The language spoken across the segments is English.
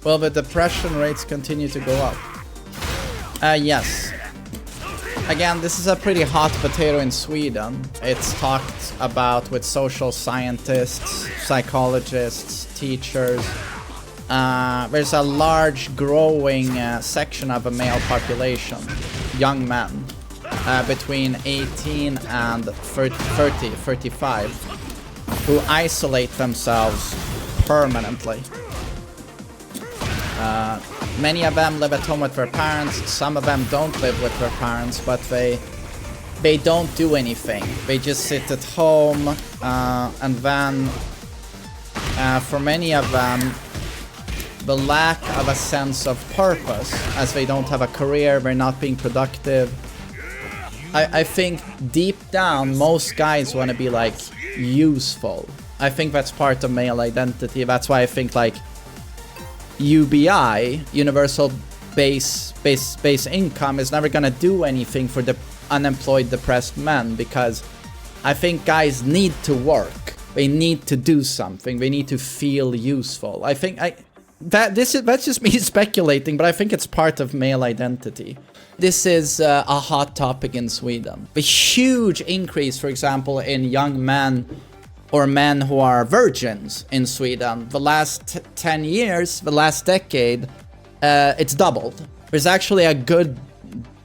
Well, the depression rates continue to go up. Yes. Again, this is a pretty hot potato in Sweden. It's talked about with social scientists, psychologists, teachers. There's a large growing section of a male population, young men, between 18 and 35, who isolate themselves permanently. Many of them live at home with their parents. Some of them don't live with their parents, but they don't do anything. They just sit at home, and then for many of them, the lack of a sense of purpose, as they don't have a career, they're not being productive. I think deep down, most guys want to be like useful. I think that's part of male identity. That's why I think like UBI, universal base income, is never gonna do anything for the unemployed, depressed men, because I think guys need to work. They need to do something. They need to feel useful. I think that's just me speculating, but I think it's part of male identity. This is a hot topic in Sweden. The huge increase, for example, in young men or men who are virgins in Sweden. The last 10 years, the last decade, it's doubled. There's actually a good,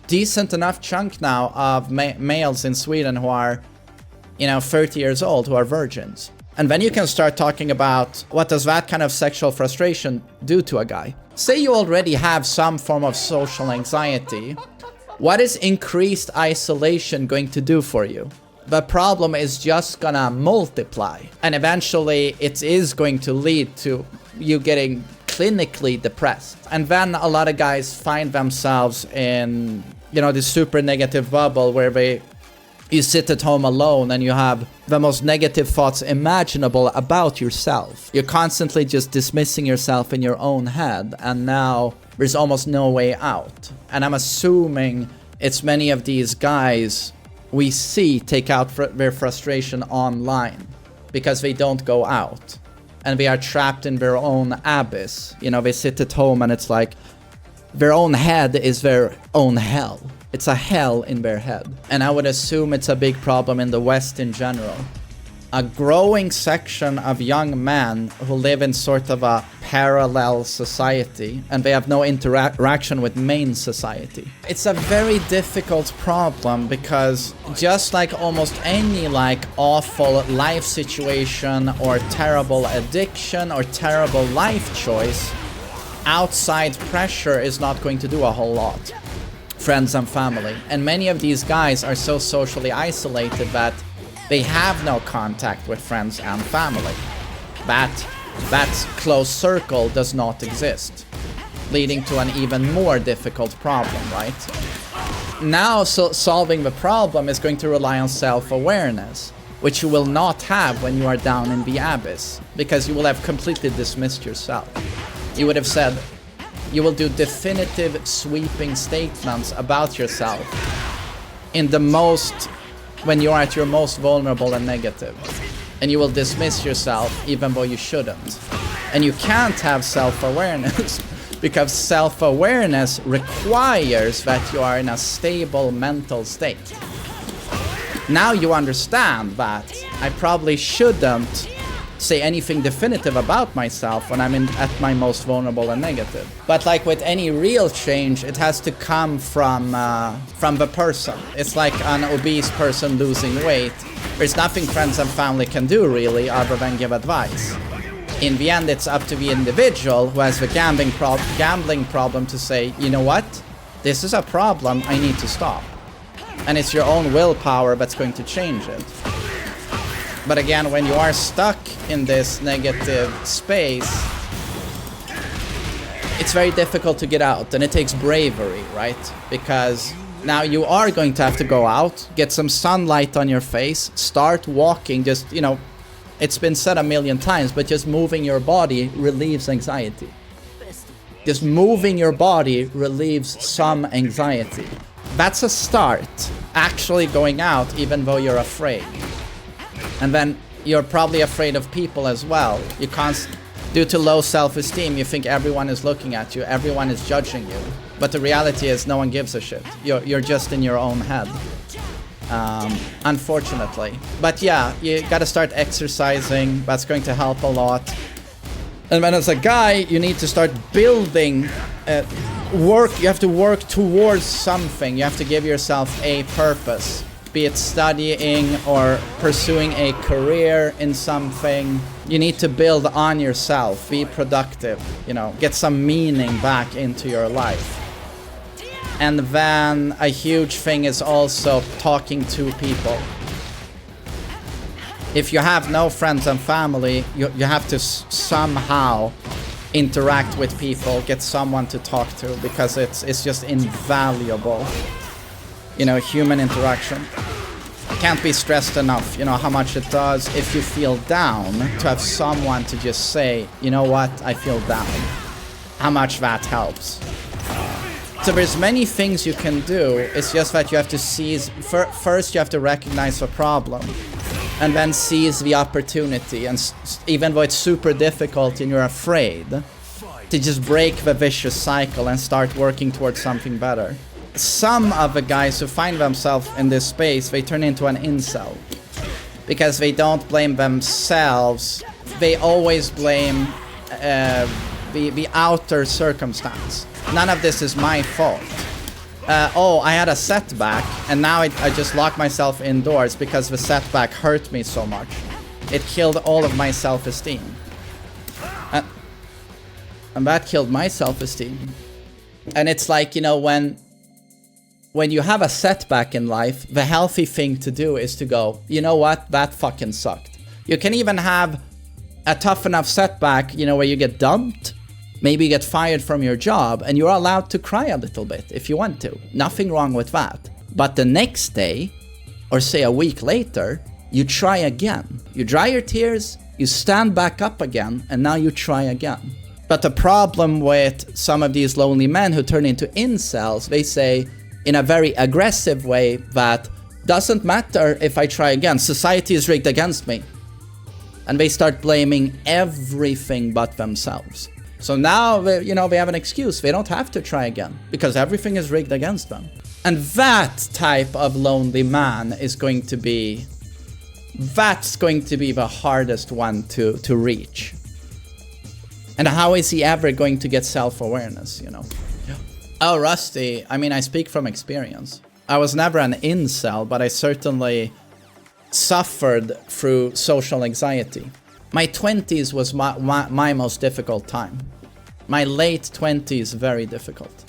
decent enough chunk now of males in Sweden who are, 30 years old, who are virgins. And then you can start talking about what does that kind of sexual frustration do to a guy. Say you already have some form of social anxiety. What is increased isolation going to do for you? The problem is just gonna multiply, and eventually it is going to lead to you getting clinically depressed. And then a lot of guys find themselves in, this super negative bubble where you sit at home alone and you have the most negative thoughts imaginable about yourself. You're constantly just dismissing yourself in your own head, and now there's almost no way out. And I'm assuming it's many of these guys we see take out their frustration online because they don't go out and they are trapped in their own abyss. They sit at home and it's like their own head is their own hell. It's a hell in their head. And I would assume it's a big problem in the West in general. A growing section of young men who live in sort of a parallel society, and they have no interaction with main society. It's a very difficult problem because just like almost any awful life situation or terrible addiction or terrible life choice, outside pressure is not going to do a whole lot. Friends and family. And many of these guys are so socially isolated that they have no contact with friends and family. That close circle does not exist, leading to an even more difficult problem, right? Now, solving the problem is going to rely on self-awareness, which you will not have when you are down in the abyss, because you will have completely dismissed yourself. You would have said, you will do definitive sweeping statements about yourself when you are at your most vulnerable and negative. And you will dismiss yourself even though you shouldn't. And you can't have self-awareness because self-awareness requires that you are in a stable mental state. Now you understand that I probably shouldn't say anything definitive about myself when I'm at my most vulnerable and negative. But like with any real change, it has to come from the person. It's like an obese person losing weight. There's nothing friends and family can do really other than give advice. In the end, it's up to the individual who has the gambling problem to say, you know what? This is a problem, I need to stop. And it's your own willpower that's going to change it. But again, when you are stuck in this negative space, it's very difficult to get out, and it takes bravery, right? Because now you are going to have to go out, get some sunlight on your face, start walking, just, it's been said a million times, but just moving your body relieves anxiety. Just moving your body relieves some anxiety. That's a start, actually going out even though you're afraid. And then you're probably afraid of people as well. Due to low self-esteem, you think everyone is looking at you, everyone is judging you. But the reality is no one gives a shit. You're just in your own head. Unfortunately. But yeah, you gotta start exercising. That's going to help a lot. And then as a guy, you need to start building work. You have to work towards something. You have to give yourself a purpose. Be it studying or pursuing a career in something. You need to build on yourself. Be productive. You know, get some meaning back into your life. And then a huge thing is also talking to people. If you have no friends and family, you have to somehow interact with people, get someone to talk to, because it's just invaluable. You know, human interaction. Can't be stressed enough, you know, how much it does if you feel down, to have someone to just say, you know what, I feel down. How much that helps. So there's many things you can do. It's just that you have to seize, first you have to recognize the problem. And then seize the opportunity. And even though it's super difficult and you're afraid, to just break the vicious cycle and start working towards something better. Some of the guys who find themselves in this space, they turn into an incel. Because they don't blame themselves. They always blame the outer circumstance. None of this is my fault. Oh, I had a setback, and now I just locked myself indoors because the setback hurt me so much. It killed all of my self-esteem. And that killed my self-esteem. And it's like, you know, when you have a setback in life, the healthy thing to do is to go, you know what, that fucking sucked. You can even have a tough enough setback, you know, where you get dumped. Maybe you get fired from your job and you're allowed to cry a little bit if you want to. Nothing wrong with that. But the next day, or say a week later, you try again. You dry your tears, you stand back up again, and now you try again. But the problem with some of these lonely men who turn into incels, they say in a very aggressive way that doesn't matter if I try again, society is rigged against me. And they start blaming everything but themselves. So now, you know, they have an excuse. They don't have to try again because everything is rigged against them. And that type of lonely man is going to be, that's going to be the hardest one to reach. And how is he ever going to get self-awareness, you know? Oh, Rusty, I mean, I speak from experience. I was never an incel, but I certainly suffered through social anxiety. My 20s was my most difficult time. My late 20s, very difficult.